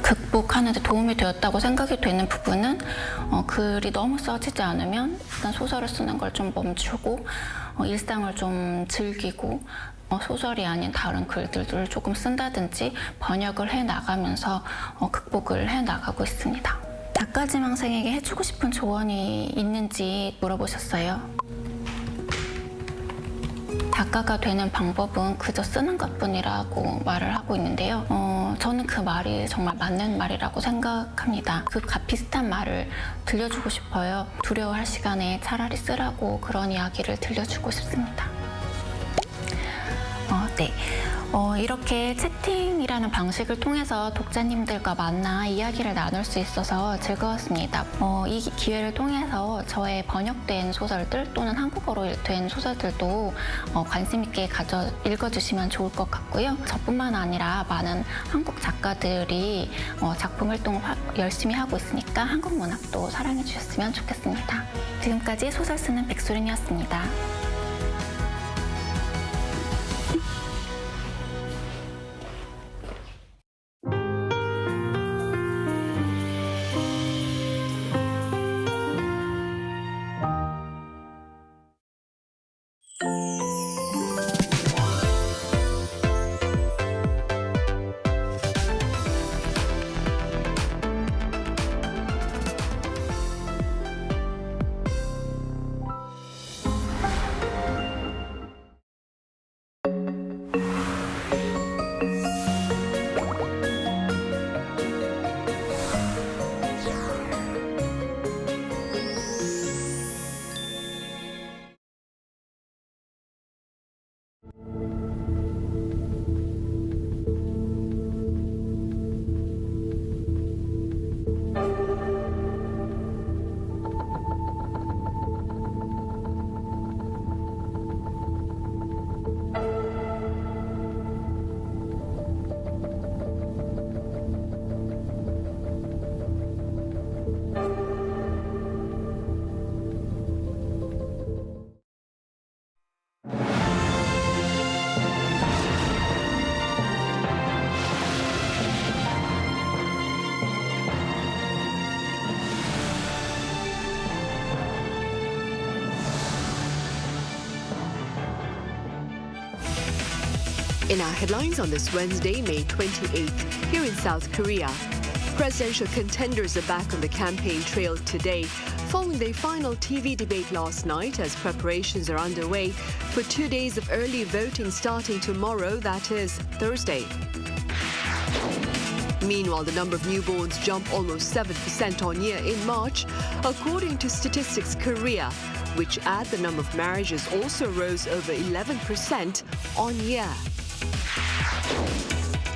극복하는 데 도움이 되었다고 생각이 되는 부분은 글이 너무 써지지 않으면 일단 소설을 쓰는 걸 좀 멈추고 일상을 좀 즐기고 소설이 아닌 다른 글들을 조금 쓴다든지 번역을 해나가면서 극복을 해나가고 있습니다. 작가지망생에게 해주고 싶은 조언이 있는지 물어보셨어요. 작가가 되는 방법은 그저 쓰는 것뿐이라고 말을 하고 있는데요. 저는 그 말이 정말 맞는 말이라고 생각합니다. 그 비슷한 말을 들려주고 싶어요. 두려워할 시간에 차라리 쓰라고 그런 이야기를 들려주고 싶습니다. 네. 이렇게 채팅이라는 방식을 통해서 독자님들과 만나 이야기를 나눌 수 있어서 즐거웠습니다. 이 기회를 통해서 저의 번역된 소설들 또는 한국어로 된 소설들도 관심 있게 읽어주시면 좋을 것 같고요. 저뿐만 아니라 많은 한국 작가들이 작품 활동을 열심히 하고 있으니까 한국 문학도 사랑해 주셨으면 좋겠습니다. 지금까지 소설 쓰는 백수린이었습니다. In our headlines on this Wednesday, May 28th, here in South Korea, presidential contenders are back on the campaign trail today, following their final TV debate last night as preparations are underway for 2 days of early voting starting tomorrow, that is, Thursday. Meanwhile, the number of newborns jumped almost 7% on year in March, according to Statistics Korea, which add the number of marriages also rose over 11% on year.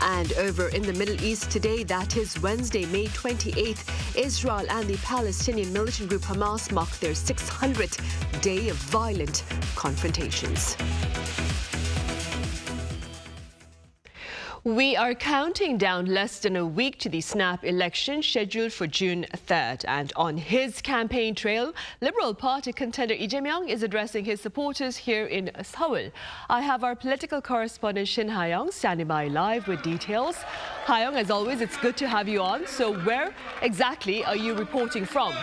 And over in the Middle East today, that is Wednesday, May 28th, Israel and the Palestinian militant group Hamas mark their 600th day of violent confrontations. We are counting down less than a week to the snap election scheduled for June 3rd. And on his campaign trail, Liberal Party contender Jae-myung is addressing his supporters here in Seoul. I have our political correspondent Jae-myung standing by live with details. Jae-myung, as always, it's good to have you on. So where exactly are you reporting from?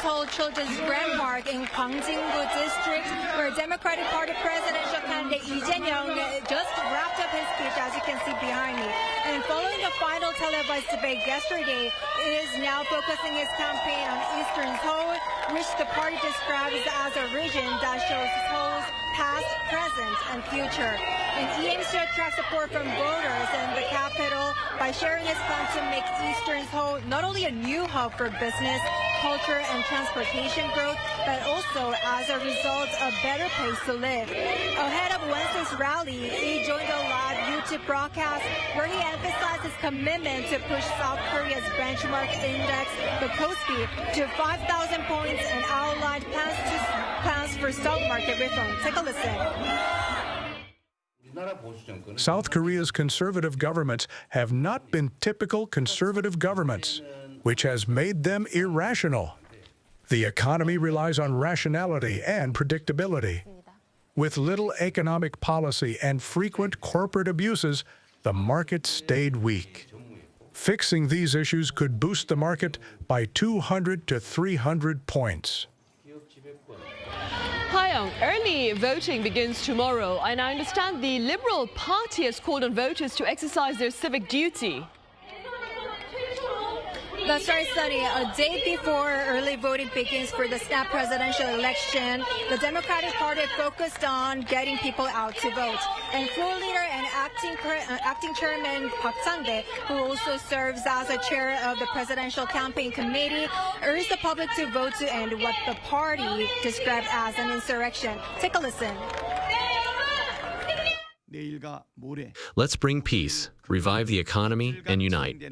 Seoul Children's Grand Park in Gwangjin-gu District, where Democratic Party presidential candidate Jae-myung just wrapped up his speech, as you can see behind me. And following the final televised debate yesterday, it is now focusing his campaign on Eastern Seoul, which the party describes as a region that shows Seoul's past, present, and future. And he aims to attract support from voters in the capital by sharing his plan to make Eastern Seoul not only a new hub for business, culture, and transportation growth, but also, as a result, a better place to live. Ahead of Wednesday's rally, he joined a live YouTube broadcast where he emphasized his commitment to push South Korea's benchmark index, the KOSPI, to 5,000 points and outlined plans for stock market reform. Take a listen. South Korea's conservative governments have not been typical conservative governments, which has made them irrational. The economy relies on rationality and predictability. with little economic policy and frequent corporate abuses, the market stayed weak. Fixing these issues could boost the market by 200 to 300 points. Jae-myung, early voting begins tomorrow, and I understand the Liberal Party has called on voters to exercise their civic duty. That's right, Sunny. A day before early voting begins for the snap presidential election, the Democratic Party focused on getting people out to vote. And floor leader and acting chairman Park Sang-dae, who also serves as a chair of the presidential campaign committee, urged the public to vote to end what the party described as an insurrection. Take a listen. Let's bring peace, revive the economy, and unite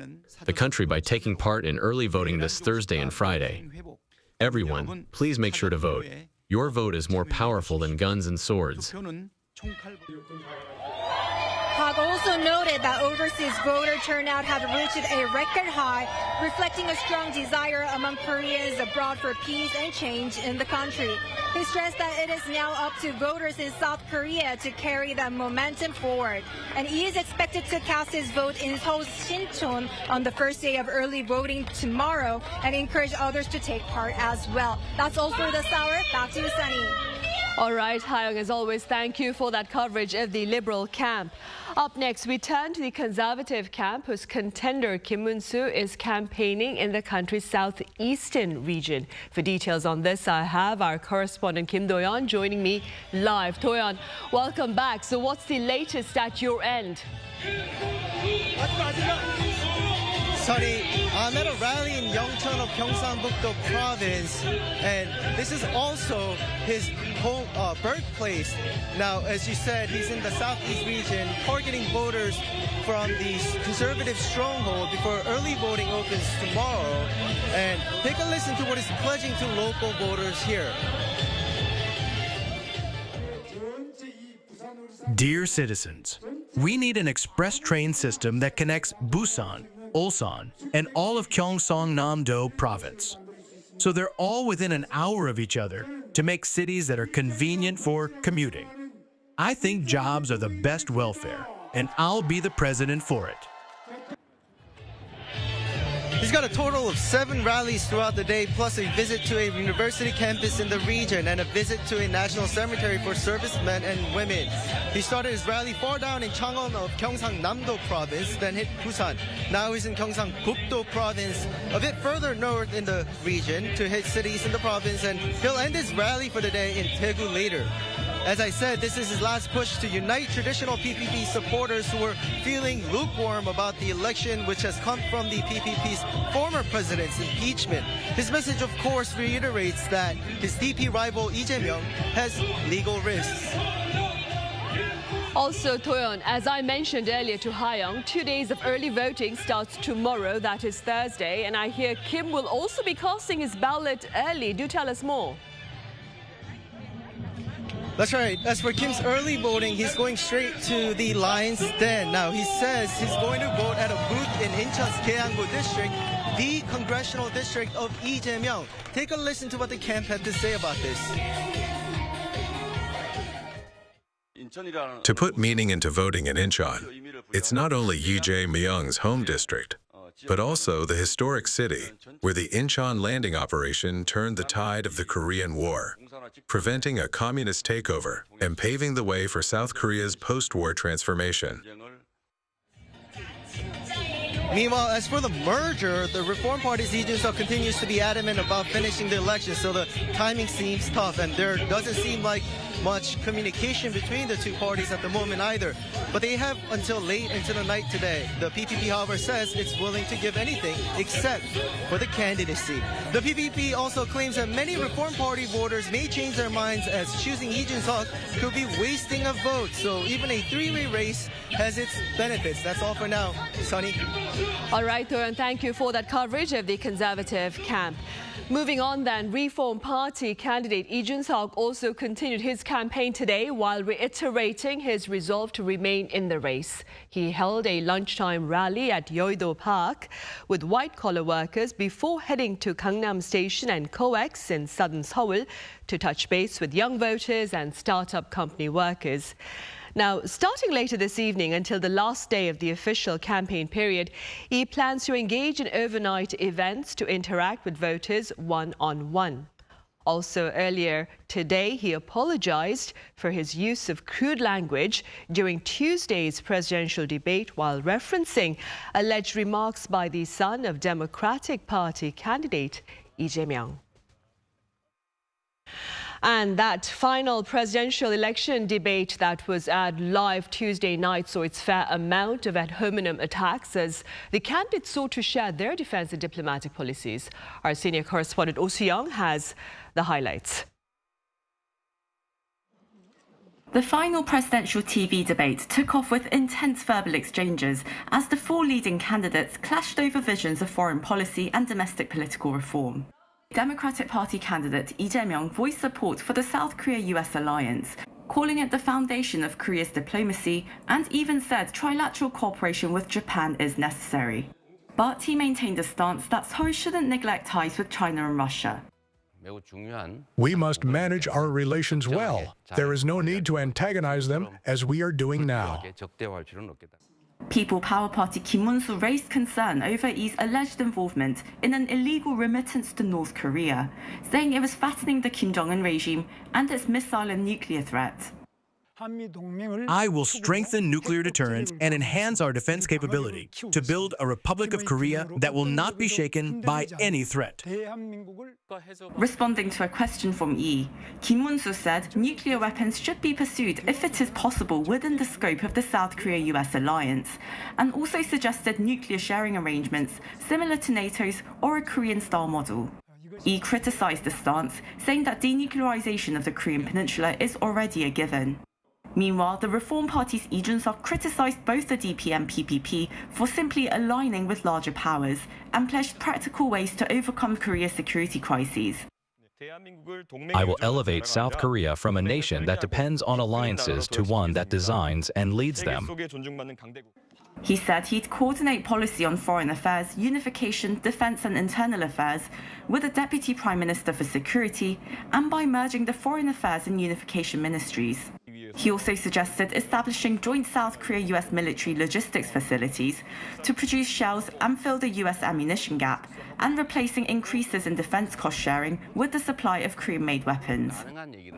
the country by taking part in early voting this Thursday and Friday. Everyone, please make sure to vote. Your vote is more powerful than guns and swords. Park also noted that overseas voter turnout had reached a record high, reflecting a strong desire among Koreans abroad for peace and change in the country. He stressed that it is now up to voters in South Korea to carry that momentum forward. And he is expected to cast his vote in Seoul's Sinchon on the first day of early voting tomorrow and encourage others to take part as well. That's all for this hour. Back to you, Sunny. All right, Jae-myung, as always, thank you for that coverage of the Liberal camp. Up next, we turn to the Conservative camp, whose contender Kim Moon-soo is campaigning in the country's southeastern region. For details on this, I have our correspondent Kim Do-yeon joining me live. Do-yeon, welcome back. So what's the latest at your end? Sunny, I'm at a rally in Yeongcheon of Gyeongsang-buk-do province, and this is also his home birthplace. Now, as you said, he's in the southeast region, targeting voters from the conservative stronghold before early voting opens tomorrow. And take a listen to what he's pledging to local voters here. Dear citizens, we need an express train system that connects Busan, Ulsan, and all of Gyeongsang-namdo province, so they're all within an hour of each other to make cities that are convenient for commuting. I think jobs are the best welfare, and I'll be the president for it. He's got a total of 7 rallies throughout the day, plus a visit to a university campus in the region and a visit to a national cemetery for servicemen and women. He started his rally far down in Changwon of Gyeongsang-namdo province, then hit Busan. Now he's in Gyeongsang-buk-do province, a bit further north in the region, to hit cities in the province, and he'll end his rally for the day in Daegu later. As I said, this is his last push to unite traditional PPP supporters who were feeling lukewarm about the election, which has come from the PPP's former president's impeachment. His message, of course, reiterates that his DP rival Lee Jae-myung has legal risks. Also, Do-yeon, as I mentioned earlier to Jae-myung, 2 days of early voting starts tomorrow, that is Thursday, and I hear Kim will also be casting his ballot early. Do tell us more. That's right. As for Kim's early voting, he's going straight to the Lion's Den. Now, he says he's going to vote at a booth in Incheon's Gaeanggu district, the congressional district of Lee Jae-myung. Take a listen to what the camp had to say about this. To put meaning into voting in Incheon, it's not only Lee Jae-myung's home district, but also the historic city where the Incheon landing operation turned the tide of the Korean War, preventing a communist takeover and paving the way for South Korea's post-war transformation. Meanwhile, as for the merger, the Reform Party's Jun-seok continues to be adamant about finishing the election, so the timing seems tough, and there doesn't seem like much communication between the two parties at the moment either. But they have until late into the night today. The PPP, however, says it's willing to give anything except for the candidacy. The PPP also claims that many Reform Party voters may change their minds, as choosing Jun-seok could be wasting a vote. So even a three-way race has its benefits. That's all for now. Sunny. All right, Do-yeon, thank you for that coverage of the Conservative camp. Moving on then, Reform Party candidate Jun-seok also continued his campaign today while reiterating his resolve to remain in the race. He held a lunchtime rally at Yeouido Park with white-collar workers before heading to Gangnam Station and Korea-U.S. in southern Seoul to touch base with young voters and startup company workers. Now, starting later this evening until the last day of the official campaign period, he plans to engage in overnight events to interact with voters one-on-one. Also earlier today, he apologized for his use of crude language during Tuesday's presidential debate while referencing alleged remarks by the son of Democratic Party candidate Jae-myung. And that final presidential election debate that was aired live Tuesday night saw its fair amount of ad hominem attacks as the candidates sought to share their defense and diplomatic policies. Our senior correspondent Oh Soo-young has the highlights. The final presidential TV debate took off with intense verbal exchanges as the four leading candidates clashed over visions of foreign policy and domestic political reform. Democratic Party candidate Jae-myung voiced support for the South Korea-U.S. alliance, calling it the foundation of Korea's diplomacy, and even said trilateral cooperation with Japan is necessary. But he maintained a stance that Seoul shouldn't neglect ties with China and Russia. We must manage our relations well. There is no need to antagonize them as we are doing now. People Power Party Kim Mun-soo raised concern over I's alleged involvement in an illegal remittance to North Korea, saying it was fattening the Kim Jong-un regime and its missile and nuclear threat. I will strengthen nuclear deterrence and enhance our defense capability to build a Republic of Korea that will not be shaken by any threat. Responding to a question from Lee, Kim Mun-soo said nuclear weapons should be pursued if it is possible within the scope of the South Korea-U.S. alliance, and also suggested nuclear sharing arrangements similar to NATO's or a Korean-style model. Lee criticized the stance, saying that denuclearization of the Korean peninsula is already a given. Meanwhile, the Reform Party's Jun-seok criticized both the DP and PPP for simply aligning with larger powers and pledged practical ways to overcome Korea's security crises. I will elevate South Korea from a nation that depends on alliances to one that designs and leads them. He said he'd coordinate policy on foreign affairs, unification, defense and internal affairs with a deputy prime minister for security and by merging the foreign affairs and unification ministries. He also suggested establishing joint South Korea-U.S. military logistics facilities to produce shells and fill the U.S. ammunition gap, and replacing increases in defense cost sharing with the supply of Korean-made weapons.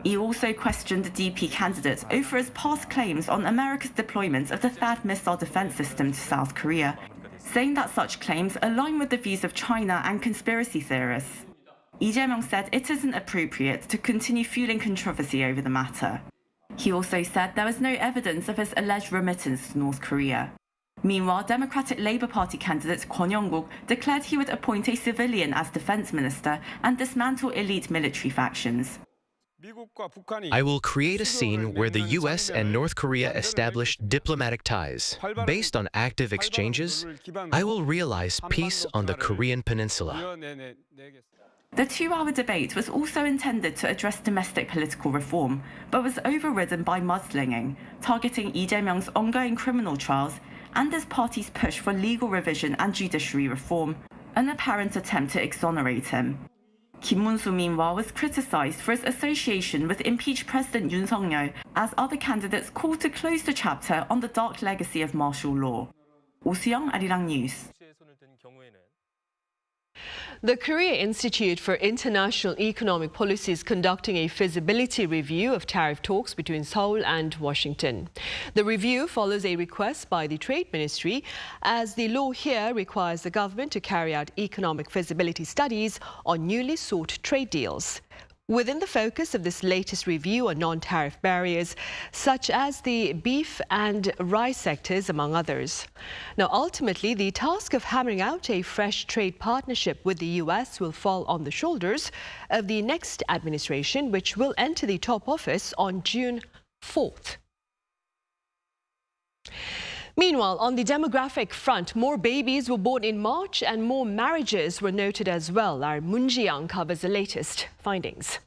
He also questioned the DP candidate over his past claims on America's deployment of the THAAD missile defense system to South Korea, saying that such claims align with the views of China and conspiracy theorists. Jae-myung said it isn't appropriate to continue fueling controversy over the matter. He also said there was no evidence of his alleged remittance to North Korea. Meanwhile, Democratic Labour Party candidate Kwon Young-guk declared he would appoint a civilian as defense minister and dismantle elite military factions. I will create a scene where the U.S. and North Korea establish diplomatic ties. Based on active exchanges, I will realize peace on the Korean peninsula. The two-hour debate was also intended to address domestic political reform, but was overridden by mudslinging, targeting Jae-myung's ongoing criminal trials and his party's push for legal revision and judiciary reform, an apparent attempt to exonerate him. Kim Mun-soo, meanwhile, was criticized for his association with impeached President Yoon Suk-yeol as other candidates called to close the chapter on the dark legacy of martial law. Oh Soo-young, Arirang News. The Korea Institute for International Economic Policy is conducting a feasibility review of tariff talks between Seoul and Washington. The review follows a request by the Trade Ministry, as the law here requires the government to carry out economic feasibility studies on newly sought trade deals. Within the focus of this latest review are non-tariff barriers, such as the beef and rice sectors, among others. Now, ultimately, the task of hammering out a fresh trade partnership with the U.S. will fall on the shoulders of the next administration, which will enter the top office on June 4th. Meanwhile, on the demographic front, more babies were born in March and more marriages were noted as well. Our Jun-seok covers the latest findings.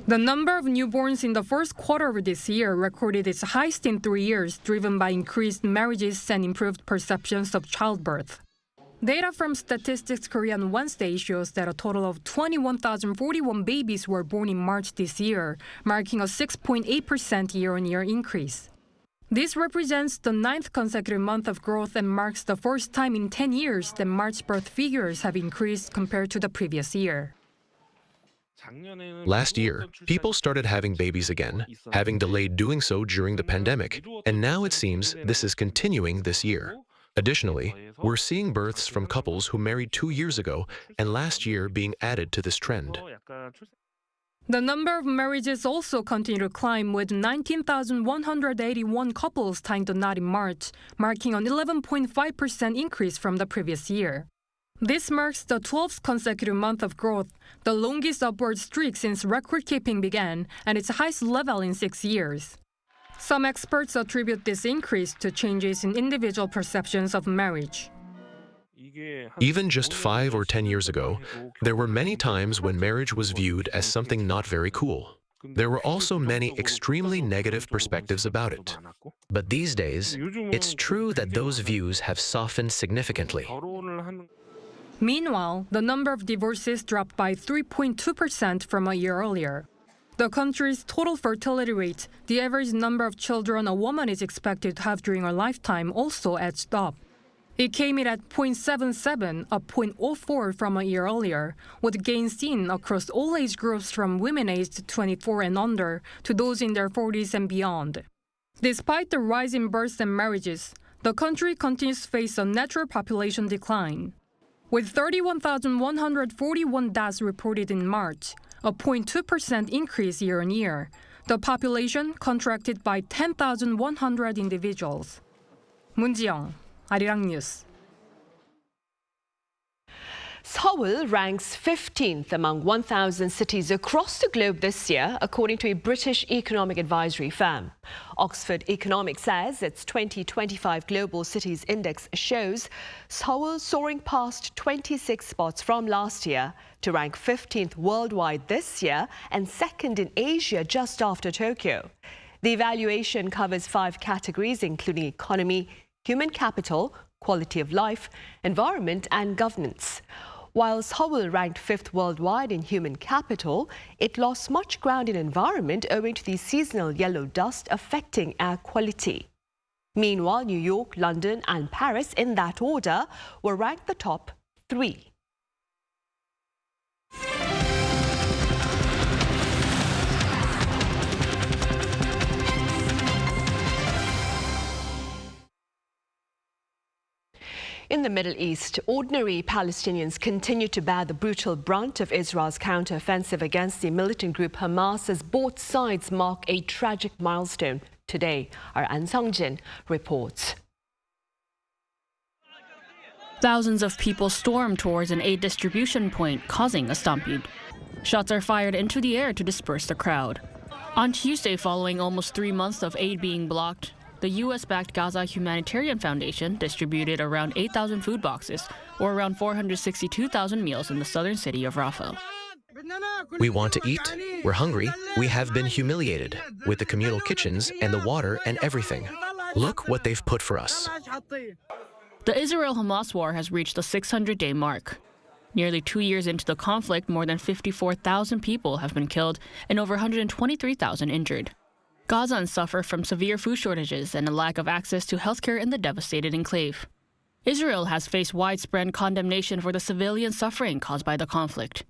The number of newborns in the first quarter of this year recorded its highest in 3 years, driven by increased marriages and improved perceptions of childbirth. Data from Statistics Korea on Wednesday shows that a total of 21,041 babies were born in March this year, marking a 6.8% year-on-year increase. This represents the 9th consecutive month of growth and marks the first time in 10 years that March birth figures have increased compared to the previous year. Last year, people started having babies again, having delayed doing so during the pandemic, and now it seems this is continuing this year. Additionally, we're seeing births from couples who married 2 years ago and last year being added to this trend. The number of marriages also continued to climb, with 19,181 couples tying the knot in March, marking an 11.5% increase from the previous year. This marks the 12th consecutive month of growth, the longest upward streak since record-keeping began, and its highest level in 6 years. Some experts attribute this increase to changes in individual perceptions of marriage. Even just 5 or 10 years ago, there were many times when marriage was viewed as something not very cool. There were also many extremely negative perspectives about it. But these days, it's true that those views have softened significantly. Meanwhile, the number of divorces dropped by 3.2% from a year earlier. The country's total fertility rate, the average number of children a woman is expected to have during her lifetime, also edged up. It came in at 0.77, up 0.04 from a year earlier, with gains seen across all age groups from women aged 24 and under to those in their 40s and beyond. Despite the rise in births and marriages, the country continues to face a natural population decline. With 31,141 deaths reported in March, a 0.2% increase year-on-year, the population contracted by 10,100 individuals. Jun-seok, Arirang News. Seoul ranks 15th among 1,000 cities across the globe this year, according to a British economic advisory firm. Oxford Economics says its 2025 Global Cities Index shows Seoul soaring past 26 spots from last year to rank 15th worldwide this year and second in Asia just after Tokyo. The evaluation covers 5 categories, including economy, human capital, quality of life, environment and governance. While Seoul ranked 5th worldwide in human capital, it lost much ground in environment owing to the seasonal yellow dust affecting air quality. Meanwhile, New York, London and Paris, in that order, were ranked the top 3. In the Middle East, ordinary Palestinians continue to bear the brutal brunt of Israel's counter-offensive against the militant group Hamas as both sides mark a tragic milestone today. Our An Sung-jin reports. Thousands of people stormed towards an aid distribution point, causing a stampede. Shots are fired into the air to disperse the crowd. On Tuesday, following almost 3 months of aid being blocked, the U.S.-backed Gaza Humanitarian Foundation distributed around 8,000 food boxes, or around 462,000 meals in the southern city of Rafah. We want to eat, we're hungry, we have been humiliated with the communal kitchens and the water and everything. Look what they've put for us. The Israel-Hamas war has reached the 600-day mark. Nearly 2 years into the conflict, more than 54,000 people have been killed and over 123,000 injured. Gazans suffer from severe food shortages and a lack of access to healthcare in the devastated enclave. Israel has faced widespread condemnation for the civilian suffering caused by the conflict.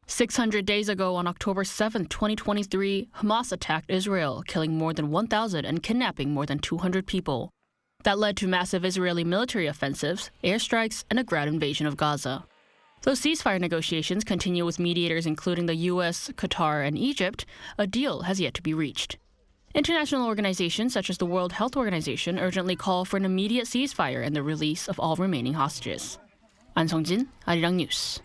600 days ago, on October 7, 2023, Hamas attacked Israel, killing more than 1,000 and kidnapping more than 200 people. That led to massive Israeli military offensives, airstrikes, and a ground invasion of Gaza. Though ceasefire negotiations continue with mediators including the U.S., Qatar, and Egypt, a deal has yet to be reached. International organizations such as the World Health Organization urgently call for an immediate ceasefire and the release of all remaining hostages. An Sung-jin, Arirang News.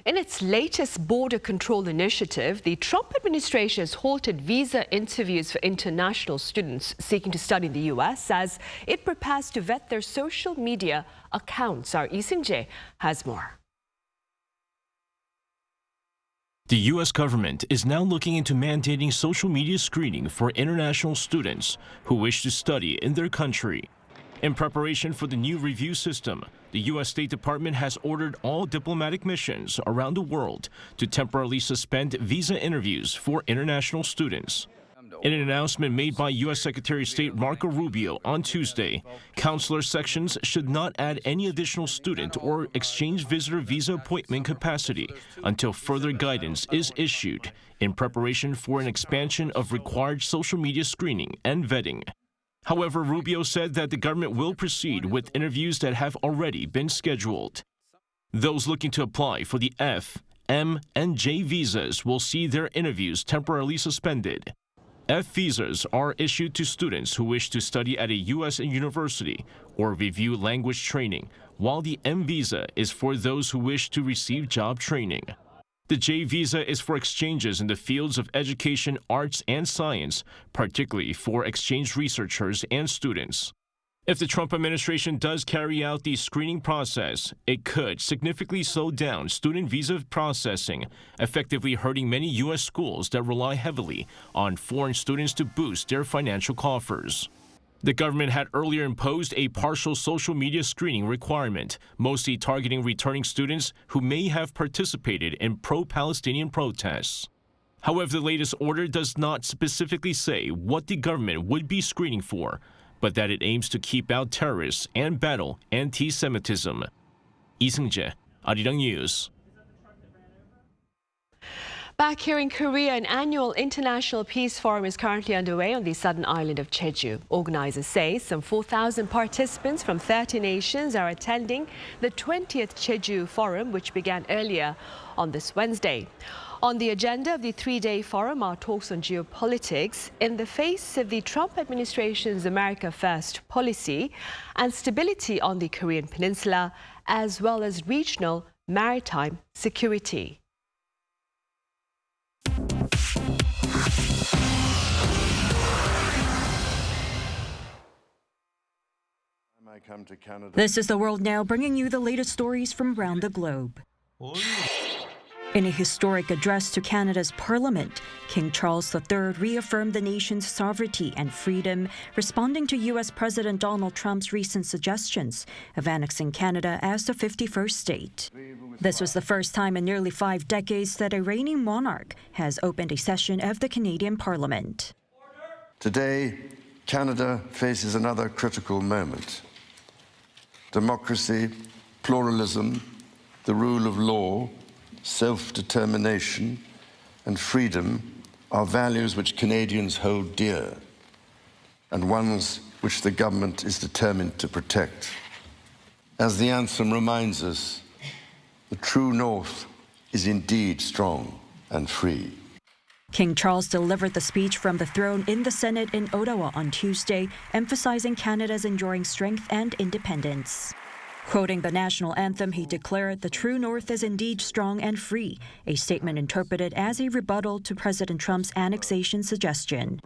In its latest border control initiative, the Trump administration has halted visa interviews for international students seeking to study in the U.S. as it prepares to vet their social media accounts. Our Jae-myung has more. The U.S. government is now looking into mandating social media screening for international students who wish to study in their country. In preparation for the new review system, the U.S. State Department has ordered all diplomatic missions around the world to temporarily suspend visa interviews for international students. In an announcement made by U.S. Secretary of State Marco Rubio on Tuesday, consular sections should not add any additional student or exchange visitor visa appointment capacity until further guidance is issued in preparation for an expansion of required social media screening and vetting. However, Rubio said that the government will proceed with interviews that have already been scheduled. Those looking to apply for the F, M, and J visas will see their interviews temporarily suspended. F visas are issued to students who wish to study at a U.S. university or review language training, while the M visa is for those who wish to receive job training. The J visa is for exchanges in the fields of education, arts, and science, particularly for exchange researchers and students. If the Trump administration does carry out the screening process, it could significantly slow down student visa processing, effectively hurting many U.S. schools that rely heavily on foreign students to boost their financial coffers. The government had earlier imposed a partial social media screening requirement, mostly targeting returning students who may have participated in pro-Palestinian protests. However, the latest order does not specifically say what the government would be screening for, but that it aims to keep out terrorists and battle anti-Semitism. Jae-myung, Arirang News. Back here in Korea, an annual international peace forum is currently underway on the southern island of Jeju. Organizers say some 4,000 participants from 30 nations are attending the 20th Jeju Forum, which began earlier on this Wednesday. On the agenda of the three-day forum are talks on geopolitics in the face of the Trump administration's America First policy and stability on the Korean peninsula, as well as regional maritime security. This is The World Now, bringing you the latest stories from around the globe. In a historic address to Canada's Parliament, King Charles III reaffirmed the nation's sovereignty and freedom, responding to U.S. President Donald Trump's recent suggestions of annexing Canada as the 51st state. This was the first time in nearly 5 decades that a reigning monarch has opened a session of the Canadian Parliament. Today, Canada faces another critical moment. Democracy, pluralism, the rule of law, self-determination and freedom are values which Canadians hold dear and ones which the government is determined to protect. As the anthem reminds us, the true North is indeed strong and free. King Charles delivered the speech from the throne in the Senate in Ottawa on Tuesday, emphasizing Canada's enduring strength and independence. Quoting the national anthem, he declared, "The true North is indeed strong and free," a statement interpreted as a rebuttal to President Trump's annexation suggestion.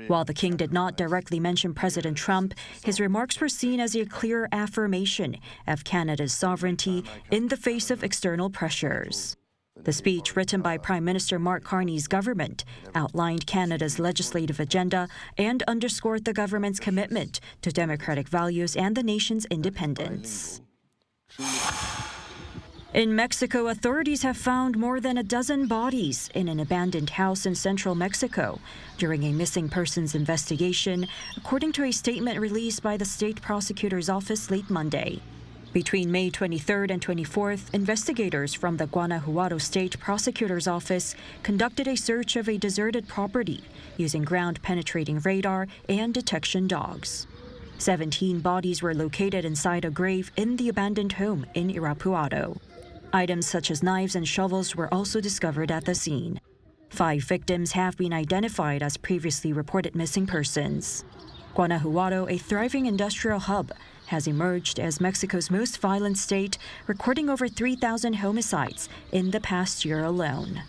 While the king did not directly mention President Trump, his remarks were seen as a clear affirmation of Canada's sovereignty in the face of external pressures. The speech, written by Prime Minister Mark Carney's government, outlined Canada's legislative agenda and underscored the government's commitment to democratic values and the nation's independence. In Mexico, authorities have found more than a dozen bodies in an abandoned house in central Mexico during a missing persons investigation, according to a statement released by the state prosecutor's office late Monday. Between May 23rd and 24th, investigators from the Guanajuato State Prosecutor's Office conducted a search of a deserted property using ground-penetrating radar and detection dogs. 17 bodies were located inside a grave in the abandoned home in Irapuato. Items such as knives and shovels were also discovered at the scene. 5 victims have been identified as previously reported missing persons. Guanajuato, a thriving industrial hub, has emerged as Mexico's most violent state, recording over 3,000 homicides in the past year alone.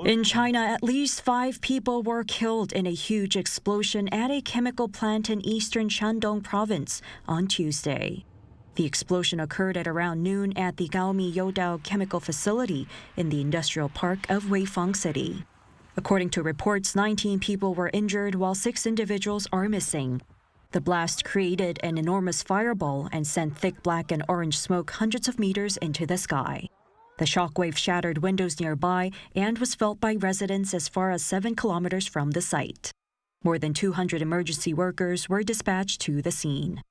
In China, at least 5 people were killed in a huge explosion at a chemical plant in eastern Shandong province on Tuesday. The explosion occurred at around noon at the Gaomi Youdao chemical facility in the industrial park of Weifang City. According to reports, 19 people were injured while 6 individuals are missing. The blast created an enormous fireball and sent thick black and orange smoke hundreds of meters into the sky. The shockwave shattered windows nearby and was felt by residents as far as 7 kilometers from the site. More than 200 emergency workers were dispatched to the scene.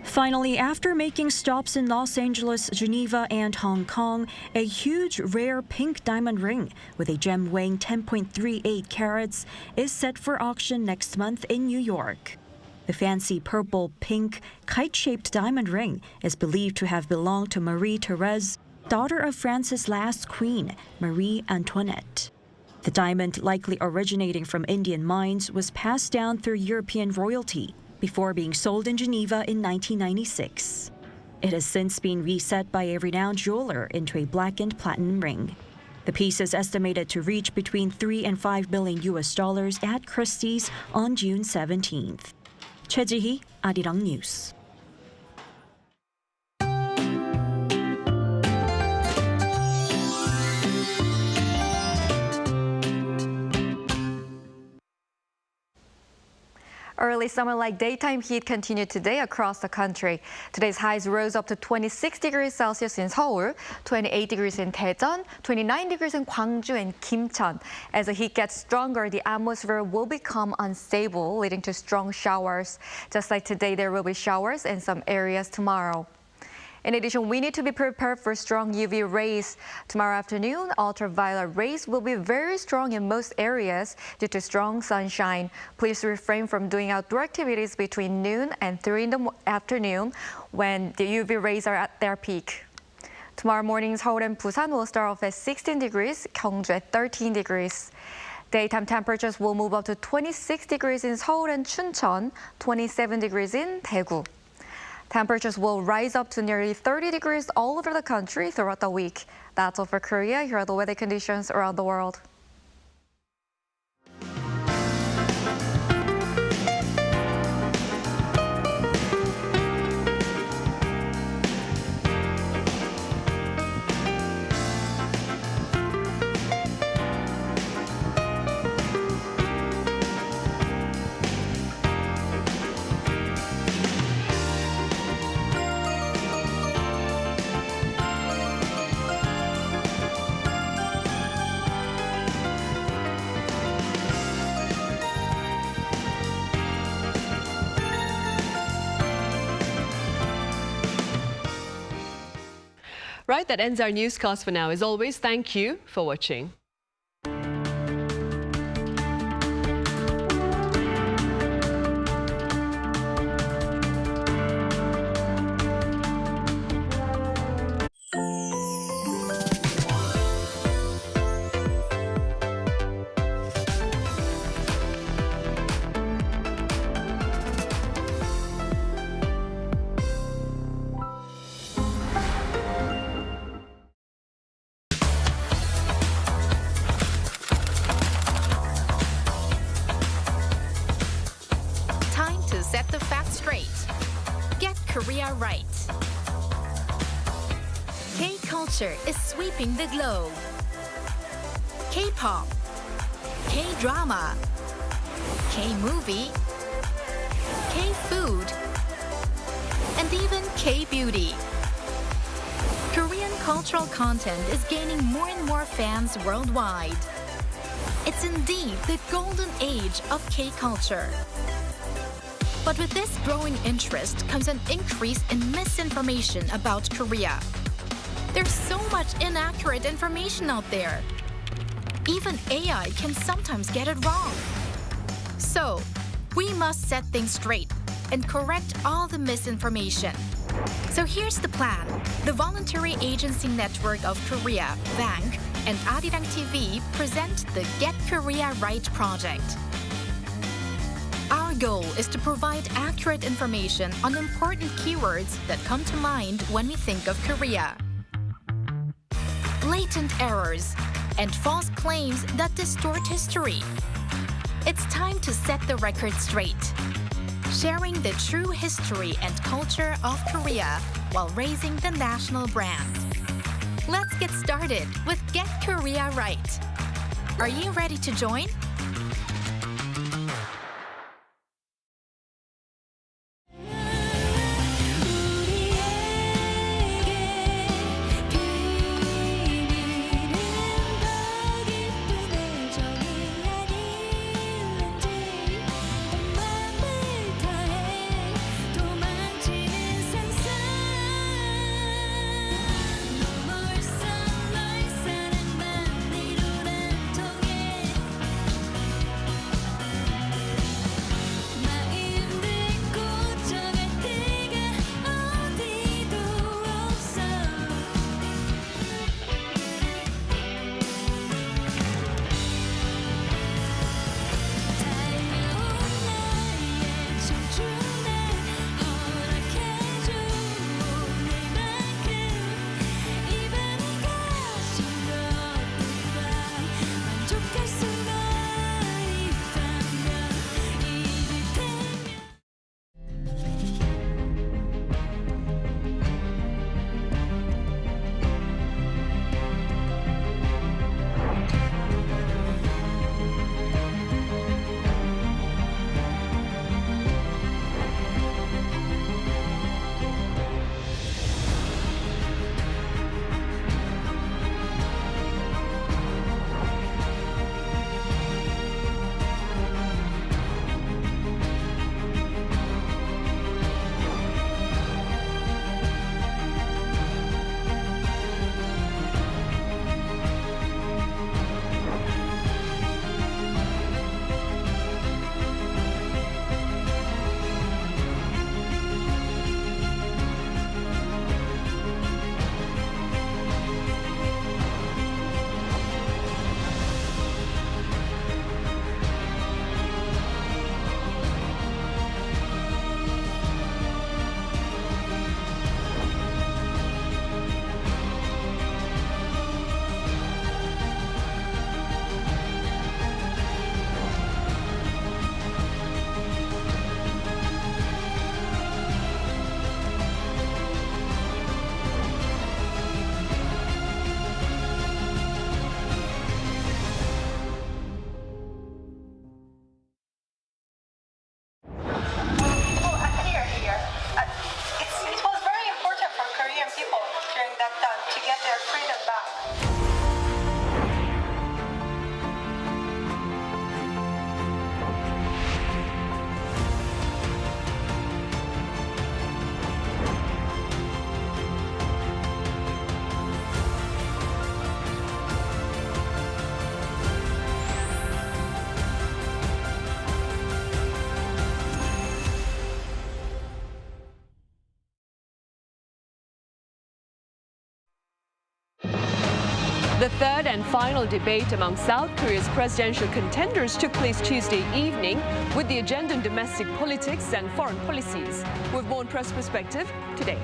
Finally, after making stops in Los Angeles, Geneva, and Hong Kong, a huge rare pink diamond ring with a gem weighing 10.38 carats is set for auction next month in New York. The fancy purple-pink kite-shaped diamond ring is believed to have belonged to Marie Therese, daughter of France's last queen, Marie Antoinette. The diamond, likely originating from Indian mines, was passed down through European royalty before being sold in Geneva in 1996. It has since been reset by a renowned jeweler into a blackened platinum ring. The piece is estimated to reach between $3 and $5 billion at Christie's on June 17th. Choi Ji-hee, Arirang News. Early summer-like daytime heat continued today across the country. Today's highs rose up to 26 degrees Celsius in Seoul, 28 degrees in Daejeon, 29 degrees in Gwangju and Kimcheon. As the heat gets stronger, the atmosphere will become unstable, leading to strong showers. Just like today, there will be showers in some areas tomorrow. In addition, we need to be prepared for strong UV rays. Tomorrow afternoon, ultraviolet rays will be very strong in most areas due to strong sunshine. Please refrain from doing outdoor activities between noon and 3 in the afternoon when the UV rays are at their peak. Tomorrow morning, Seoul and Busan will start off at 16 degrees, Gwangju at 13 degrees. Daytime temperatures will move up to 26 degrees in Seoul and Chuncheon, 27 degrees in Daegu. Temperatures will rise up to nearly 30 degrees all over the country throughout the week. That's all for Korea. Here are the weather conditions around the world. Right, that ends our newscast for now. As always, thank you for watching. Set the facts straight. Get Korea right. K-culture is sweeping the globe. K-pop, K-drama, K-movie, K-food, and even K-beauty. Korean cultural content is gaining more and more fans worldwide. It's indeed the golden age of K-culture. But with this growing interest comes an increase in misinformation about Korea. There's so much inaccurate information out there. Even AI can sometimes get it wrong. So, we must set things straight and correct all the misinformation. So here's the plan. The Voluntary Agency Network of Korea, VANK, and Arirang TV present the Get Korea Right project. Our goal is to provide accurate information on important keywords that come to mind when we think of Korea. Latent errors and false claims that distort history. It's time to set the record straight, sharing the true history and culture of Korea while raising the national brand. Let's get started with Get Korea Right. Are you ready to join? The third and final debate among South Korea's presidential contenders took place Tuesday evening with the agenda on domestic politics and foreign policies. With more on Press Perspective today.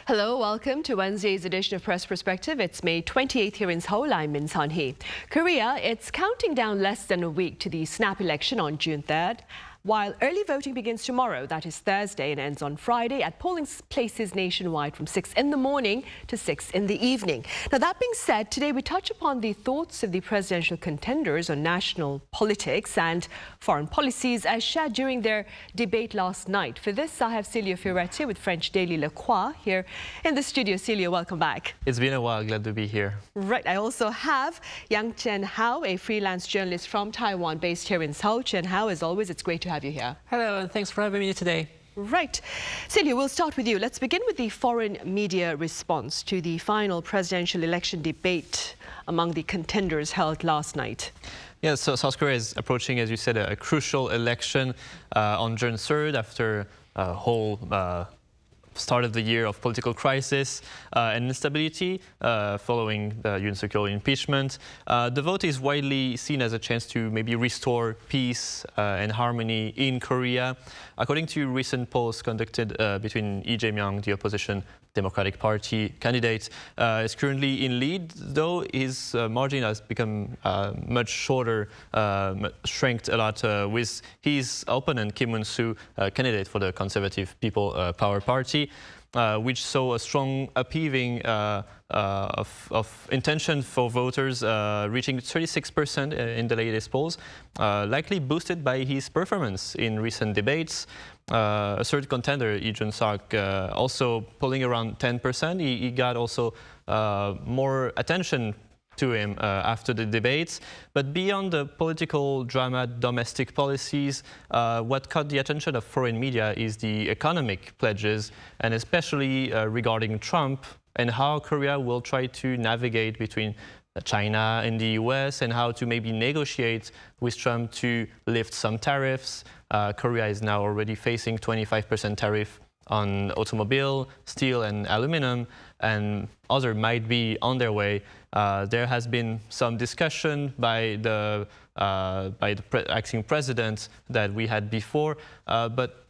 Hello, welcome to Wednesday's edition of Press Perspective. It's May 28th here in Seoul. I'm Min Sun-hee. Korea, it's counting down less than a week to the snap election on June 3rd. While early voting begins tomorrow, that is Thursday, and ends on Friday at polling places nationwide from 6 in the morning to 6 in the evening. Now, that being said, today we touch upon the thoughts of the presidential contenders on national politics and foreign policies as shared during their debate last night. For this, I have Celia Fioretti with French daily Le Croix here in the studio. Celia, welcome back. It's been a while. Glad to be here. Right. I also have Yang Chen-hao, a freelance journalist from Taiwan based here in Seoul. Chen-hao, as always, it's great to have you here. Hello, and thanks for having me today. Right. Celia, we'll start with you. Let's begin with the foreign media response to the final presidential election debate among the contenders held last night. Yeah, so South Korea is approaching, as you said, a crucial election on June 3rd after a whole start of the year of political crisis and instability following the Jun-seok impeachment. The vote is widely seen as a chance to maybe restore peace and harmony in Korea. According to recent polls conducted between Jae-myung, the opposition Democratic Party candidate, is currently in lead, though his margin has become much shorter, shrinked a lot with his opponent Kim Moon-soo, candidate for the Conservative People Power Party, which saw a strong upheaving of intention for voters, reaching 36% in the latest polls, likely boosted by his performance in recent debates. A third contender, Jun-seok, also polling around 10%. He got also more attention to him after the debates. But beyond the political drama, domestic policies, what caught the attention of foreign media is the economic pledges, and especially regarding Trump and how Korea will try to navigate between China and the U.S. and how to maybe negotiate with Trump to lift some tariffs. Korea is now already facing 25% tariff on automobile, steel and aluminum, and other might be on their way. There has been some discussion by the acting president that we had before, but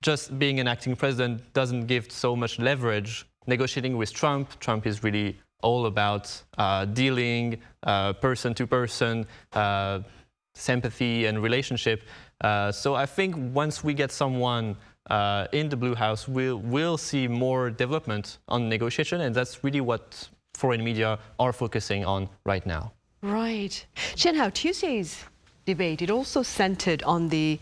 just being an acting president doesn't give so much leverage. Negotiating with Trump, Trump is really all about dealing person to person, sympathy and relationship. So I think once we get someone in the Blue House, we'll see more development on negotiation, and that's really what foreign media are focusing on right now. Right. Shen-hao, Tuesday's debate, it also centered on the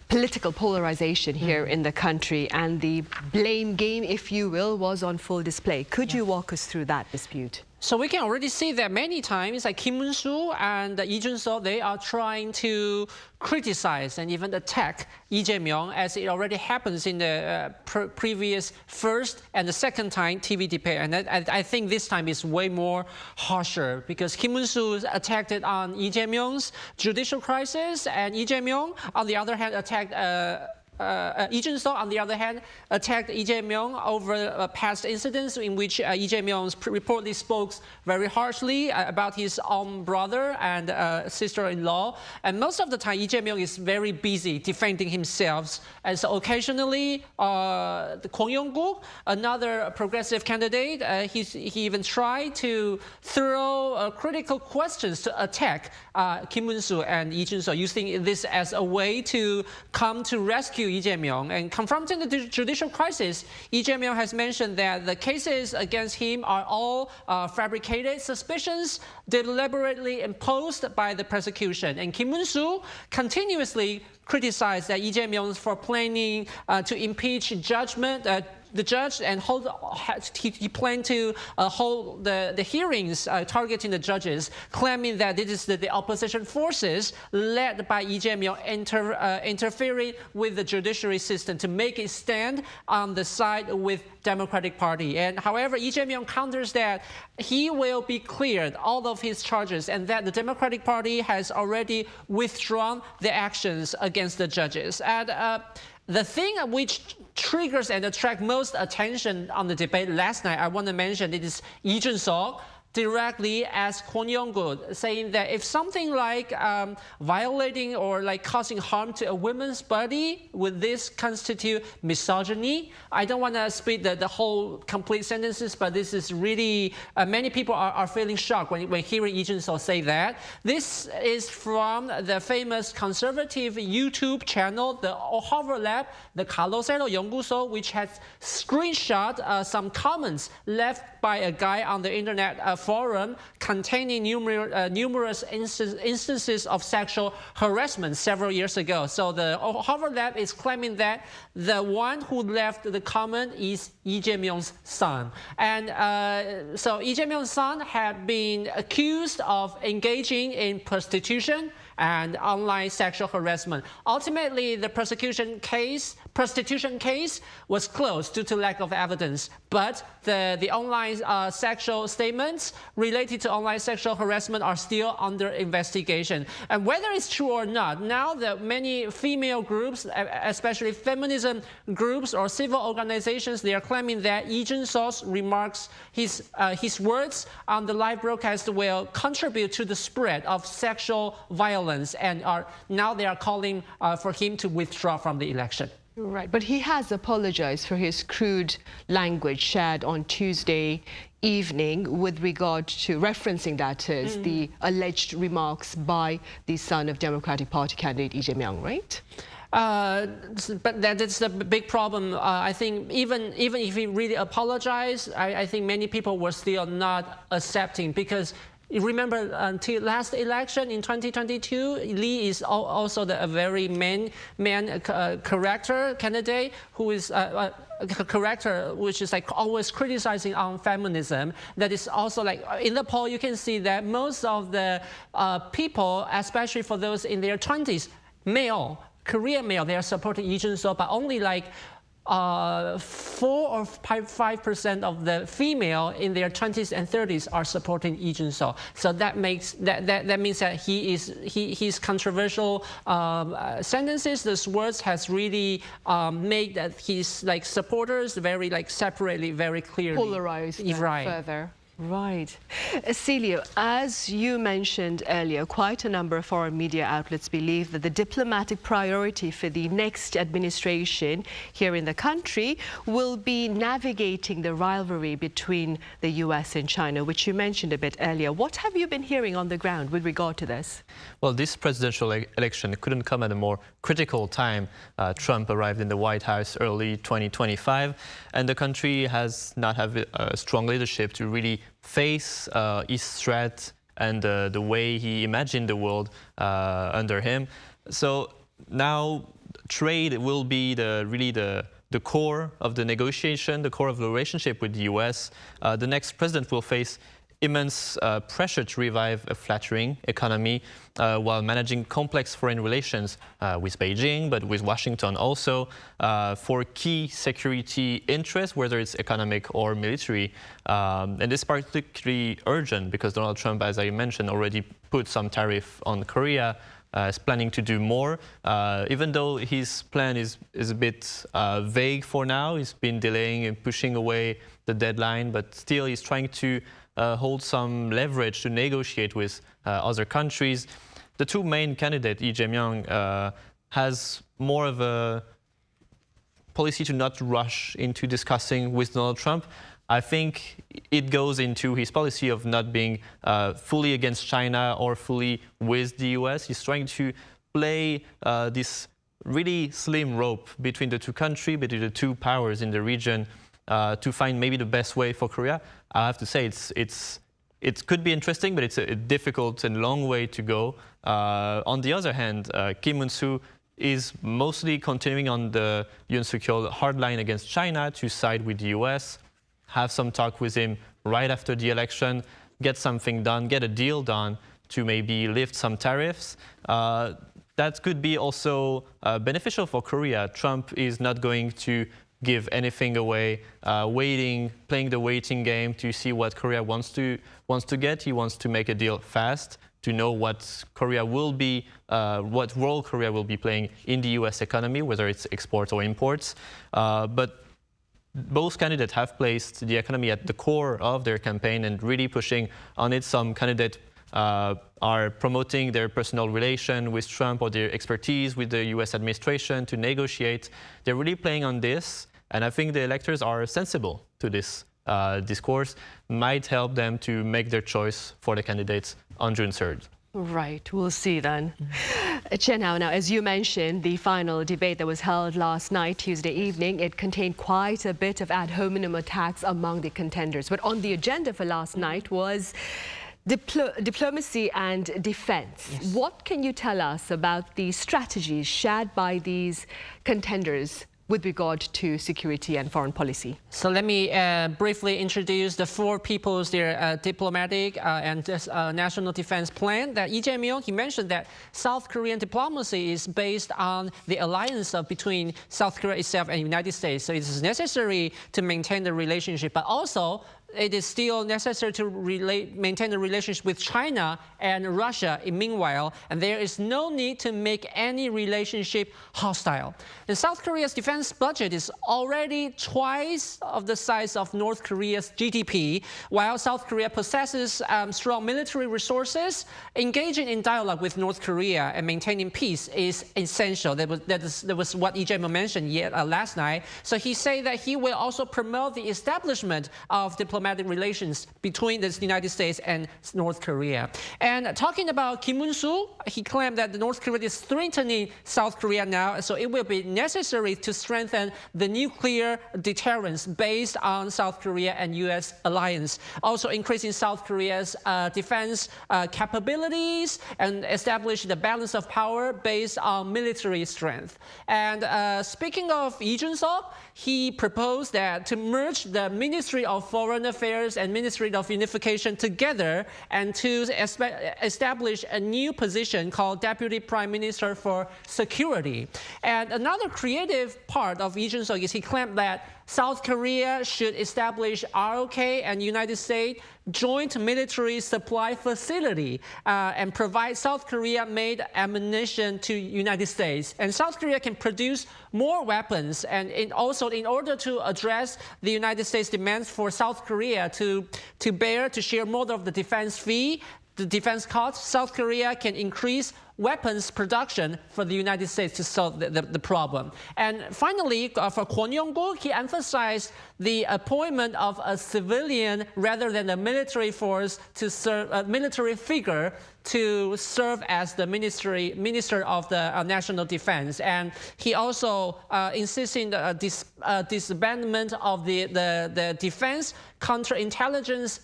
political polarization here in the country, and the blame game, if you will, was on full display. Could you walk us through that dispute? So we can already see that many times, like Kim Moon-soo and Jun-seok, they are trying to criticize and even attack Jae-myung, as it already happens in the previous first and the second time TV debate. And I think this time is way more harsher, because Kim Moon-soo attacked it on Jae-myung's judicial crisis, and Jae-myung, on the other hand, attacked Jun-seok, on the other hand, attacked Jae-myung over past incidents in which Jae-myung reportedly spoke very harshly about his own brother and sister-in-law. And most of the time, Jae-myung is very busy defending himself. And so occasionally, Kwon Young-guk, another progressive candidate, he even tried to throw critical questions to attack Kim Moon-soo and Jun-seok, using this as a way to come to rescue Jae-myung. And confronting the judicial crisis, Jae-myung has mentioned that the cases against him are all fabricated suspicions deliberately imposed by the prosecution. And Kim Moon-soo continuously criticized that Jae-myung for planning to impeach the judge, and he planned to hold the hearings targeting the judges, claiming that it is the opposition forces led by Jae-myung interfering with the judiciary system to make it stand on the side with Democratic Party. And however, Jae-myung counters that he will be cleared all of his charges, and that the Democratic Party has already withdrawn the actions against the judges. And the thing which triggers and attracts most attention on the debate last night, I want to mention, it is Jun-seok directly asked Kwon Young-guk, saying that if something like violating or like causing harm to a woman's body, would this constitute misogyny? I don't want to speak the whole complete sentences, but this is really, many people are feeling shocked when hearing Jun-seok say that. This is from the famous conservative YouTube channel, the Harvard Lab, the Kalosero 연구소, which has screenshot some comments left by a guy on the internet forum containing numerous instances of sexual harassment several years ago. So the Harvard Lab is claiming that the one who left the comment is Jae-myung's son. And so Jae-myung's son had been accused of engaging in prostitution and online sexual harassment. Ultimately, the prostitution case was closed due to lack of evidence, but the online sexual statements related to online sexual harassment are still under investigation. And whether it's true or not, now that many female groups, especially feminism groups or civil organizations, they are claiming that Jun-seok's remarks, his words on the live broadcast will contribute to the spread of sexual violence, and now they are calling for him to withdraw from the election. Right, but he has apologized for his crude language shared on Tuesday evening with regard to referencing, that is, the alleged remarks by the son of Democratic Party candidate Jae-myung, right? But that's the big problem. I think even if he really apologized, I think many people were still not accepting, because you remember until last election in 2022, Lee is also a very main character candidate who is a character which is like always criticizing on feminism. That is also like in the poll you can see that most of the people, especially for those in their 20s, Korean male, they are supporting Jun-seok, but only like 4 or 5% of the female in their 20s and 30s are supporting Jun-seok. So that means that his controversial sentences, those words, has really made that his like supporters very like separately, very clearly polarized further. Right. Celia, as you mentioned earlier, quite a number of foreign media outlets believe that the diplomatic priority for the next administration here in the country will be navigating the rivalry between the U.S. and China, which you mentioned a bit earlier. What have you been hearing on the ground with regard to this? Well, this presidential election couldn't come at a more critical time. Trump arrived in the White House early 2025, and the country has not had a strong leadership to really face his threat and the way he imagined the world under him. So now trade will be really the core of the negotiation, the core of the relationship with the U.S. The next president will face immense pressure to revive a flattering economy while managing complex foreign relations with Beijing, but with Washington also, for key security interests, whether it's economic or military. And this is particularly urgent because Donald Trump, as I mentioned, already put some tariff on Korea, is planning to do more, even though his plan is a bit vague for now. He's been delaying and pushing away the deadline, but still he's trying to hold some leverage to negotiate with other countries. The two main candidates, Jae-myung, has more of a policy to not rush into discussing with Donald Trump. I think it goes into his policy of not being fully against China or fully with the U.S. He's trying to play this really slim rope between the two countries, between the two powers in the region, to find maybe the best way for Korea. I have to say it could be interesting, but it's a difficult and long way to go. On the other hand, Kim Un-soo is mostly continuing on the Jun-seok hard line against China to side with the U.S., have some talk with him right after the election, get something done, get a deal done to maybe lift some tariffs. That could be also beneficial for Korea. Trump is not going to give anything away, playing the waiting game to see what Korea wants to get. He wants to make a deal fast, to know what Korea will be, what role Korea will be playing in the U.S. economy, whether it's exports or imports. But both candidates have placed the economy at the core of their campaign and really pushing on it. Some candidates are promoting their personal relation with Trump or their expertise with the U.S. administration to negotiate. They're really playing on this, and I think the electors are sensible to this discourse, might help them to make their choice for the candidates on June 3rd. Right, we'll see then. Chen-hao, now, as you mentioned, the final debate that was held last night, Tuesday evening, it contained quite a bit of ad hominem attacks among the contenders. But on the agenda for last night was diplomacy and defense. Yes. What can you tell us about the strategies shared by these contenders with regard to security and foreign policy? So let me briefly introduce the four people's diplomatic and national defense plan. That Lee Jae-myung, he mentioned that South Korean diplomacy is based on the alliance between South Korea itself and the United States. So it is necessary to maintain the relationship, but also it is still necessary to maintain the relationship with China and Russia meanwhile, and there is no need to make any relationship hostile. And South Korea's defense budget is already twice of the size of North Korea's GDP, while South Korea possesses strong military resources. Engaging in dialogue with North Korea and maintaining peace is essential. That was what Lee Jae-myung mentioned last night. So he said that he will also promote the establishment of diplomatic relations between the United States and North Korea. And talking about Kim Un-soo, he claimed that North Korea is threatening South Korea now, so it will be necessary to strengthen the nuclear deterrence based on South Korea and U.S. alliance. Also increasing South Korea's defense capabilities and establish the balance of power based on military strength. And speaking of Jun-seok, he proposed that to merge the Ministry of Foreign Affairs and Ministry of Unification together and to establish a new position called Deputy Prime Minister for Security. And another creative part of Jun-seok is he claimed that South Korea should establish ROK and United States joint military supply facility and provide South Korea-made ammunition to United States. And South Korea can produce more weapons, and also in order to address the United States demands for South Korea to share more of the defense fee, the defense costs, South Korea can increase weapons production for the United States to solve the problem. And finally, for Kwon Yong-gu, he emphasized the appointment of a civilian rather than a military force to serve a military figure to serve as the minister of the national defense. And he also insisted on disbandment of the defense counterintelligence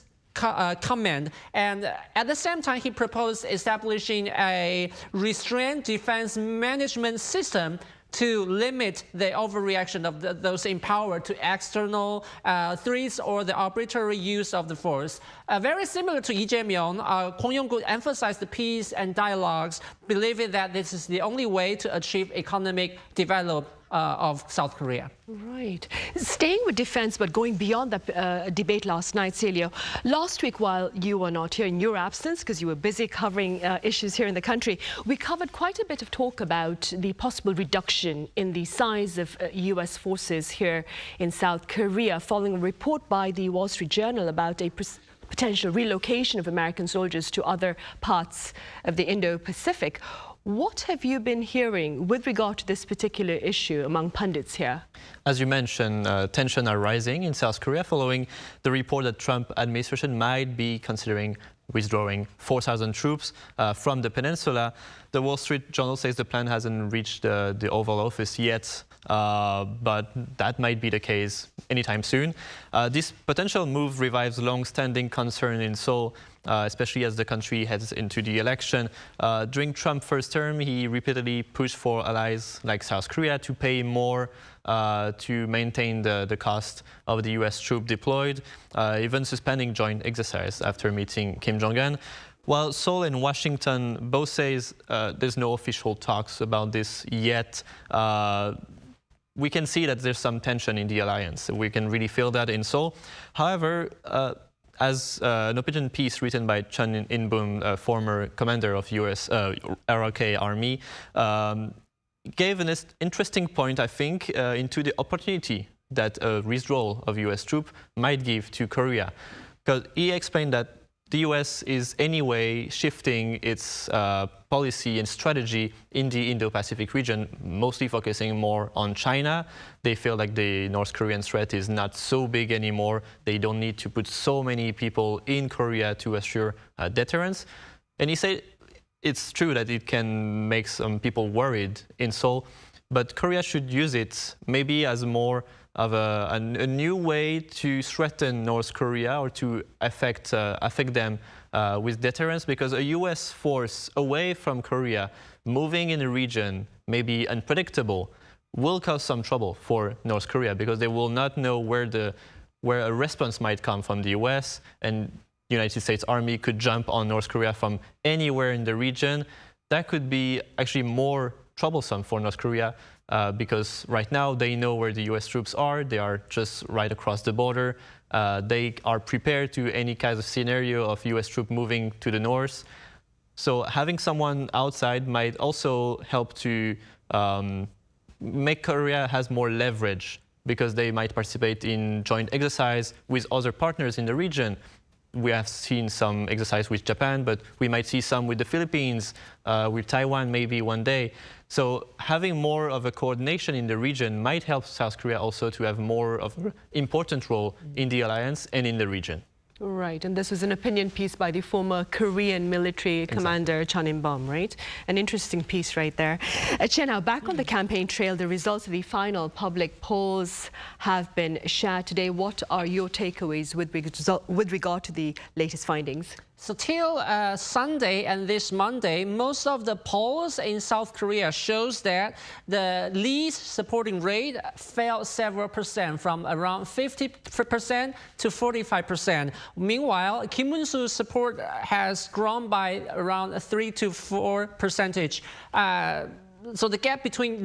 command, and at the same time he proposed establishing a restrained defense management system to limit the overreaction of those in power to external threats or the arbitrary use of the force. Very similar to Lee Jae-myung, Kwon Yong-gu emphasized the peace and dialogues, believing that this is the only way to achieve economic development of South Korea. Right. Staying with defense, but going beyond that debate last night, Celia, last week while you were not here in your absence, because you were busy covering issues here in the country, we covered quite a bit of talk about the possible reduction in the size of U.S. forces here in South Korea, following a report by the Wall Street Journal about a potential relocation of American soldiers to other parts of the Indo-Pacific. What have you been hearing with regard to this particular issue among pundits here? As you mentioned, tensions are rising in South Korea following the report that Trump administration might be considering withdrawing 4,000 troops from the peninsula. The Wall Street Journal says the plan hasn't reached the Oval Office yet, but that might be the case anytime soon. This potential move revives long-standing concern in Seoul, especially as the country heads into the election. During Trump's first term, he repeatedly pushed for allies like South Korea to pay more to maintain the cost of the U.S. troops deployed, even suspending joint exercise after meeting Kim Jong-un. While Seoul and Washington both says there's no official talks about this yet, we can see that there's some tension in the alliance. We can really feel that in Seoul. However, as an opinion piece written by Chun In-boom, former commander of U.S. ROK Army, gave an interesting point, I think, into the opportunity that a withdrawal of U.S. troops might give to Korea. Because he explained that the U.S. is anyway shifting its policy and strategy in the Indo-Pacific region, mostly focusing more on China. They feel like the North Korean threat is not so big anymore. They don't need to put so many people in Korea to assure deterrence. And he said it's true that it can make some people worried in Seoul, but Korea should use it maybe as more of a new way to threaten North Korea or to affect them with deterrence, because a U.S. force away from Korea moving in a region may be unpredictable, will cause some trouble for North Korea because they will not know where a response might come from the US, and the United States Army could jump on North Korea from anywhere in the region. That could be actually more troublesome for North Korea because right now they know where the US troops are. They are just right across the border. They are prepared to any kind of scenario of US troops moving to the north. So having someone outside might also help to make Korea has more leverage because they might participate in joint exercise with other partners in the region. We have seen some exercise with Japan, but we might see some with the Philippines, with Taiwan maybe one day. So having more of a coordination in the region might help South Korea also to have more of an important role in the alliance and in the region. Right, and this was an opinion piece by the former Korean military commander Chun In-bom, right? An interesting piece right there. Chen, now back on the campaign trail, the results of the final public polls have been shared today. What are your takeaways with regard to the latest findings? So till Sunday and this Monday, most of the polls in South Korea shows that the Lee's supporting rate fell several percent from around 50% to 45%. Meanwhile, Kim Won-soo's support has grown by around 3 to 4 percentage. So the gap between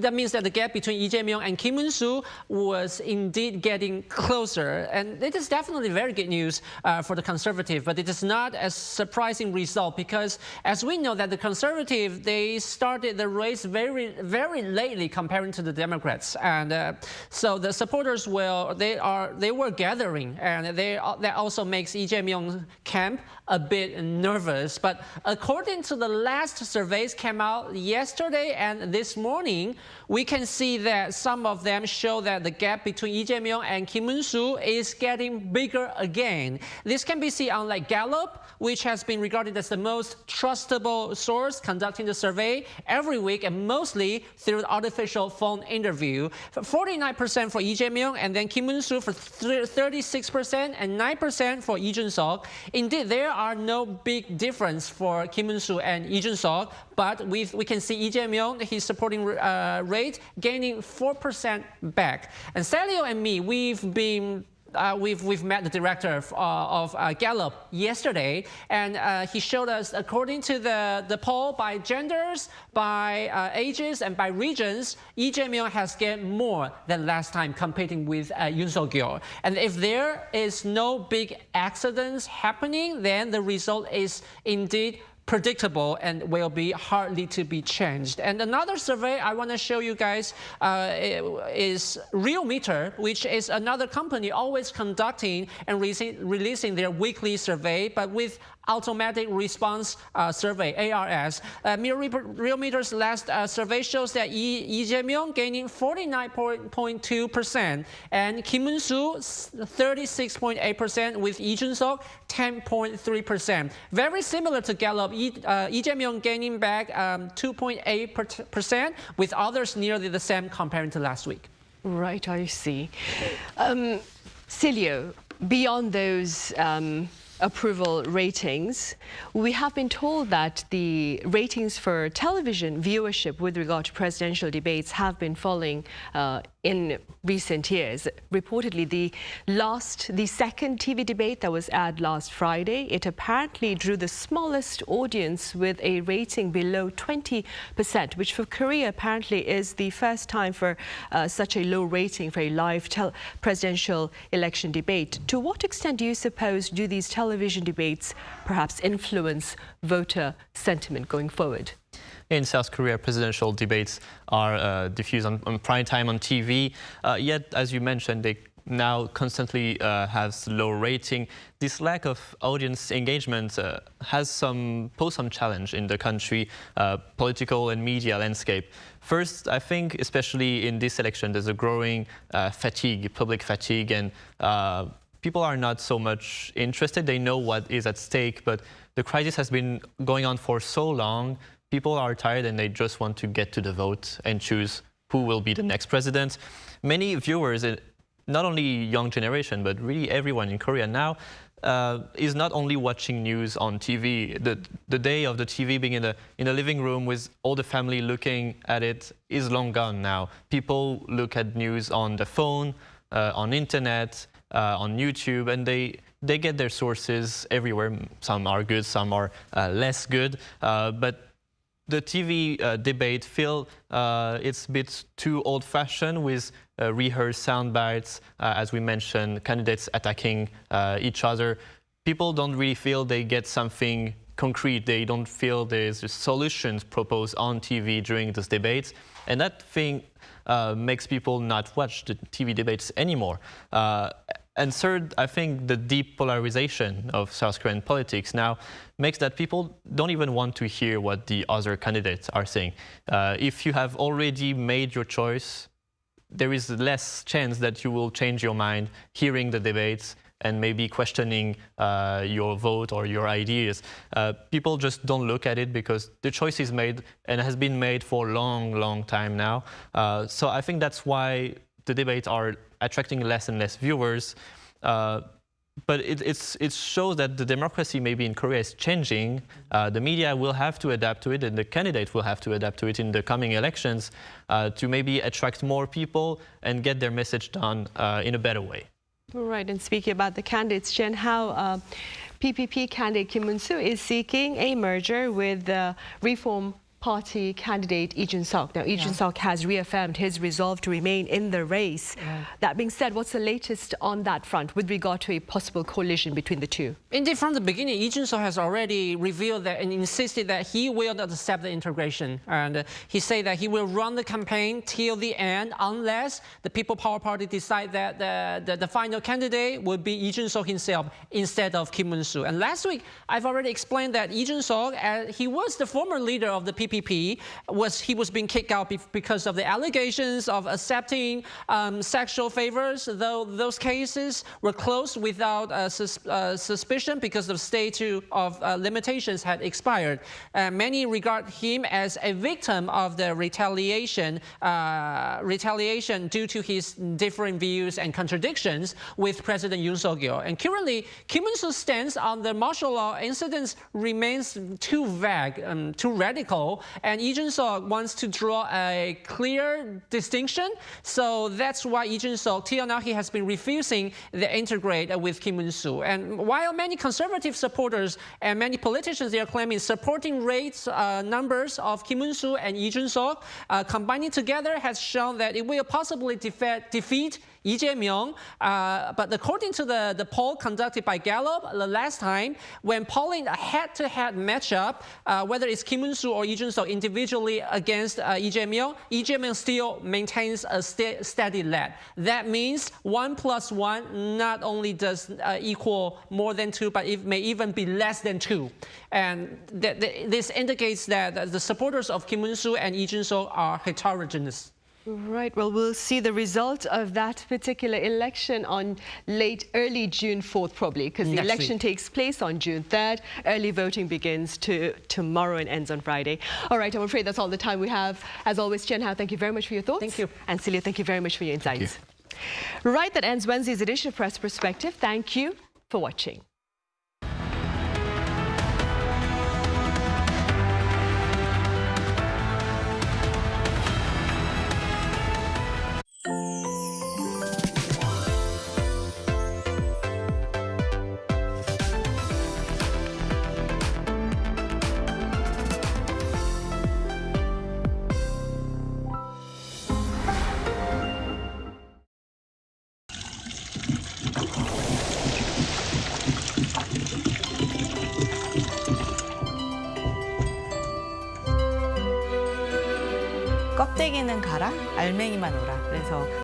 that means that the gap between Lee Jae-myung and Kim Won-soo was indeed getting closer, and it is definitely very good news for the conservative. But it is not a surprising result because, as we know, that the conservative they started the race very lately comparing to the Democrats, and so the supporters they were gathering, and that also makes Lee Jae-myung camp a bit nervous. But according to the last surveys came out yesterday and this morning, we can see that some of them show that the gap between Lee Jae-myung and Kim Won-soo is getting bigger again. This can be seen on like Gallup, which has been regarded as the most trustable source conducting the survey every week and mostly through artificial phone interview. 49% for Lee Jae-myung and then Kim Won-soo for 36% and 9% for Jun-seok. Indeed, there are no big difference for Kim Won-soo and Jun-seok, but we can see Lee Jae-myung, his supporting rate gaining 4% back. And Celio and me, we've met the director of Gallup yesterday, and he showed us, according to the poll by genders, by ages, and by regions, Lee Jae-myung has gained more than last time competing with Yoon Suk-yeol. And if there is no big accidents happening, then the result is indeed predictable and will be hardly to be changed. And another survey I want to show you guys is Realmeter, which is another company always conducting and releasing their weekly survey, but with automatic response survey, ARS. Realmeter's last survey shows that Lee Jae-myung gaining 49.2% and Kim Won-soo 36.8% with Jun-seok 10.3%. Very similar to Gallup, Lee Jae-myung gaining back 2.8% with others nearly the same comparing to last week. Right, I see. Celio, beyond those approval ratings, we have been told that the ratings for television viewership with regard to presidential debates have been falling in recent years. Reportedly, the second TV debate that was aired last Friday, it apparently drew the smallest audience with a rating below 20%, which for Korea apparently is the first time for such a low rating for a live presidential election debate. To what extent do you suppose do these television debates perhaps influence voter sentiment going forward? In South Korea, presidential debates are diffused on prime time on TV, yet, as you mentioned, they now constantly has low rating. This lack of audience engagement has posed some challenge in the country, political and media landscape. First, I think, especially in this election, there's a growing public fatigue, and people are not so much interested. They know what is at stake, but the crisis has been going on for so long. People are tired and they just want to get to the vote and choose who will be the next president. Many viewers not only young generation, but really everyone in Korea now is not only watching news on TV. The day of the TV being in a living room with all the family looking at it is long gone now. People look at news on the phone, on internet, on YouTube, and they get their sources everywhere. Some are good, some are less good, but the TV debate feel it's a bit too old-fashioned with rehearsed sound bites, as we mentioned, candidates attacking each other. People don't really feel they get something concrete. They don't feel there's solutions proposed on TV during those debates, and that thing makes people not watch the TV debates anymore. And third, I think the deep polarization of South Korean politics now makes that people don't even want to hear what the other candidates are saying. If you have already made your choice, there is less chance that you will change your mind hearing the debates and maybe questioning your vote or your ideas. People just don't look at it because the choice is made and has been made for a long, long time now. So I think that's why the debates are attracting less and less viewers. But it shows that the democracy maybe in Korea is changing. The media will have to adapt to it, and the candidates will have to adapt to it in the coming elections to maybe attract more people and get their message done in a better way. Right, and speaking about the candidates, Jen, how PPP candidate Kim Moon-soo is seeking a merger with the Reform Party candidate Jun-seok. Now, Jun-seok has reaffirmed his resolve to remain in the race. That being said, what's the latest on that front with regard to a possible coalition between the two? Indeed, from the beginning, Jun-seok has already revealed that and insisted that he will not accept the integration. And he said that he will run the campaign till the end unless the People Power Party decide that the final candidate would be Jun-seok himself instead of Kim Moon-soo. And last week, I've already explained that Jun-seok, he was the former leader of the PPP, he was being kicked out because of the allegations of accepting sexual favors, though those cases were closed without suspicion because the statute of limitations had expired. Many regard him as a victim of the retaliation due to his differing views and contradictions with President Yoon And currently, Kim Moon-soo's stance on the martial law incidents remains too vague, too radical, and Jun-seok wants to draw a clear distinction. So that's why Jun-seok, till now, he has been refusing to integrate with Kim Moon-soo. And while many conservative supporters and many politicians, they are claiming supporting rates numbers of Kim Moon-soo and Jun-seok combining together has shown that it will possibly defeat Jae-myung, but according to the poll conducted by Gallup the last time, when polling a head-to-head matchup, whether it's Kim Moon-soo or Jun-seok individually against Jae-myung still maintains a steady lead. That means 1 + 1 not only does equal more than 2, but it may even be less than 2. And this indicates that the supporters of Kim Moon-soo and Jun-seok are heterogeneous. Right, well, we'll see the result of that particular election on early June 4th, probably, because the election takes place on June 3rd. Early voting begins tomorrow and ends on Friday. All right, I'm afraid that's all the time we have. As always, Chen Hao, thank you very much for your thoughts. Thank you. And Celia, thank you very much for your insights. Right, that ends Wednesday's edition of Press Perspective. Thank you for watching. 껍데기는 가라, 알맹이만 오라. 그래서